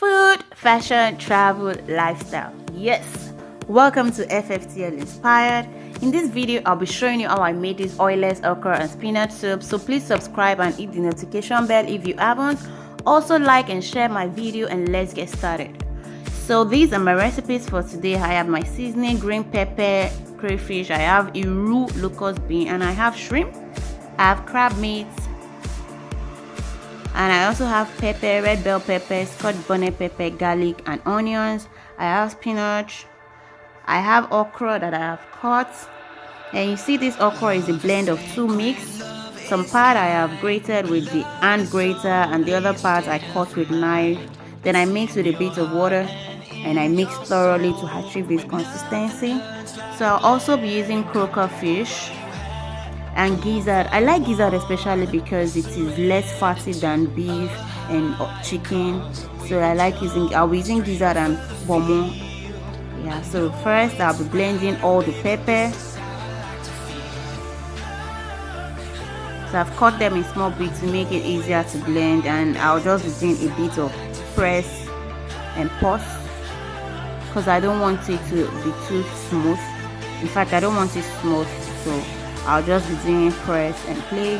Food, fashion, travel, lifestyle. Yes, welcome to FFTL Inspired. In this video, I'll be showing you how I made this oilless okra and spinach soup. So please subscribe and hit the notification bell if you haven't. Also like and share my video, and let's get started. So these are my recipes for today. I have my seasoning, green pepper, crayfish, I have youuuuuuu locust bean, and I have shrimp. I have crab meat, and I also have pepper, red bell pepper, Scotch bonnet pepper, garlic, and onions. I have spinach. I have okra that I have cut, and you see this okra is a blend of two mix. Some part I have grated with the hand grater, and the other part I cut with knife. Then I mix with a bit of water, and I mix thoroughly to achieve this consistency. So I'll also be using croaker fish and gizzard. I like gizzard especially because it is less fatty than beef and chicken. So I'll be using gizzard and Ponmo. Yeah, so first I'll be blending all the pepper. So I've cut them in small bits to make it easier to blend, and I'll just be doing a bit of press and pause because I don't want it to be too smooth. In fact, I don't want it smooth, so I'll just be doing press and play.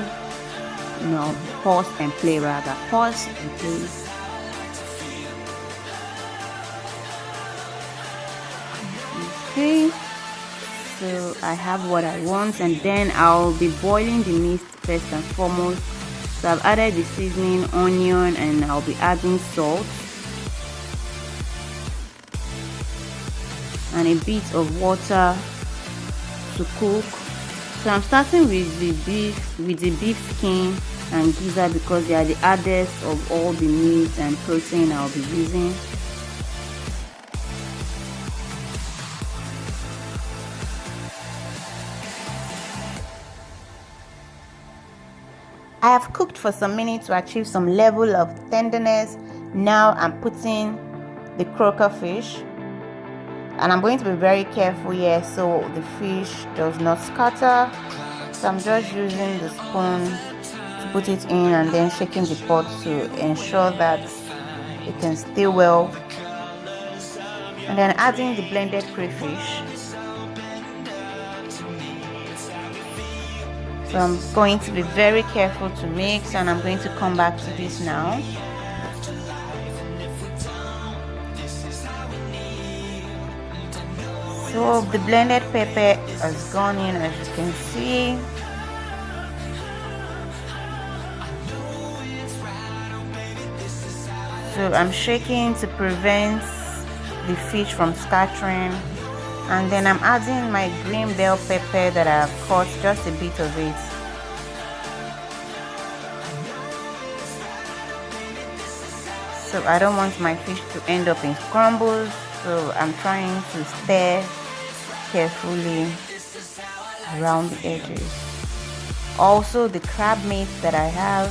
No, pause and play rather. Pause and play. Okay, so I have what I want, and then I'll be boiling the meat first and foremost. So I've added the seasoning, onion, and I'll be adding salt and a bit of water to cook. So I'm starting with the beef skin and gizzard because they are the hardest of all the meat and protein I'll be using. I have cooked for some minutes to achieve some level of tenderness. Now I'm putting the croaker fish, and I'm going to be very careful here so the fish does not scatter. So I'm just using the spoon to put it in and then shaking the pot to ensure that it can stay well, and then adding the blended crayfish. So I'm going to be very careful to mix, and I'm going to come back to this now. So the blended pepper has gone in, as you can see. So I'm shaking to prevent the fish from scattering. And then I'm adding my green bell pepper that I have cut, just a bit of it. So I don't want my fish to end up in crumbles, so I'm trying to stir carefully around the edges. Also the crab meat that I have.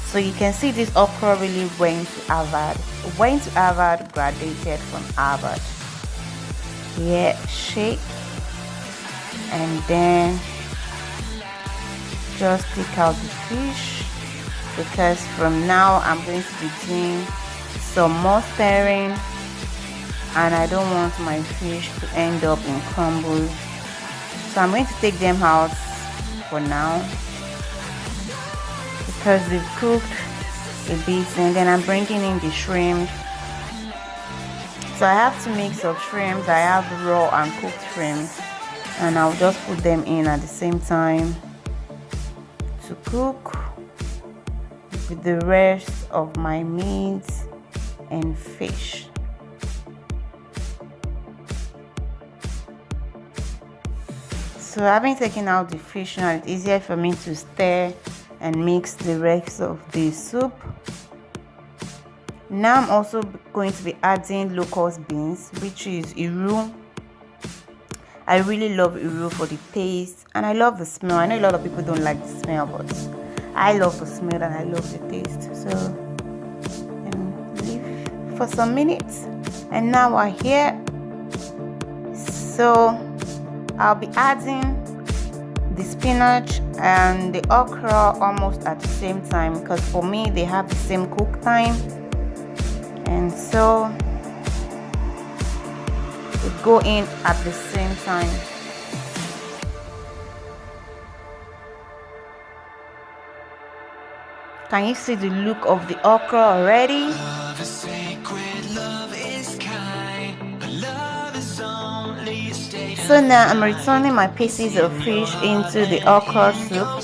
So you can see this okra really went to Harvard. Went to Harvard, graduated from Harvard. Yeah, shake, and then just take out the fish, because from now I'm going to be doing some more stirring, and I don't want my fish to end up in crumbles. So I'm going to take them out for now because they've cooked a bit, and then I'm bringing in the shrimp. So I have two mix of shrimps. I have raw and cooked shrimps, and I'll just put them in at the same time to cook with the rest of my meat and fish. So having taken out the fish now, it's easier for me to stir and mix the rest of the soup. Now I'm also going to be adding locust beans, which is youuuuuuu. I really love youuuuuuu for the taste, and I love the smell. I know a lot of people don't like the smell, but I love the smell and I love the taste. So leave for some minutes, and now we're here. So I'll be adding the spinach and the okra almost at the same time, because for me they have the same cook time. and so it go in at the same time. Can you see the look of the okra already? So now I'm returning my pieces of fish into the okra soup.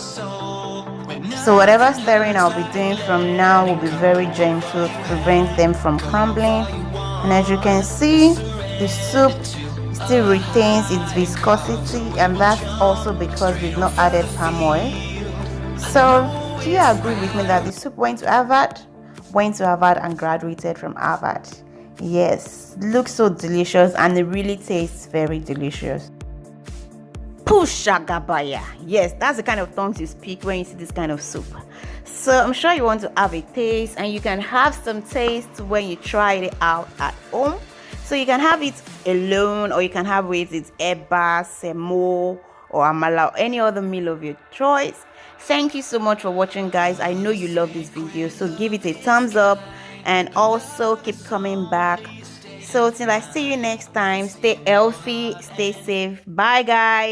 So whatever stirring I'll be doing from now will be very gentle to prevent them from crumbling. And as you can see, the soup still retains its viscosity, and that's also because we've not added palm oil. So do you agree with me that the soup went to Harvard? Went to Harvard and graduated from Harvard. Yes, looks so delicious and it really tastes very delicious. Pushagabaya. Yes, that's the kind of tongues you speak when you see this kind of soup. So I'm sure you want to have a taste, and you can have some taste when you try it out at home. So you can have it alone, or you can have it with eba, semo, or amala, or any other meal of your choice. Thank you so much for watching, guys. I know you love this video, so give it a thumbs up and also keep coming back. So till I see you next time, stay healthy, stay safe. Bye, guys.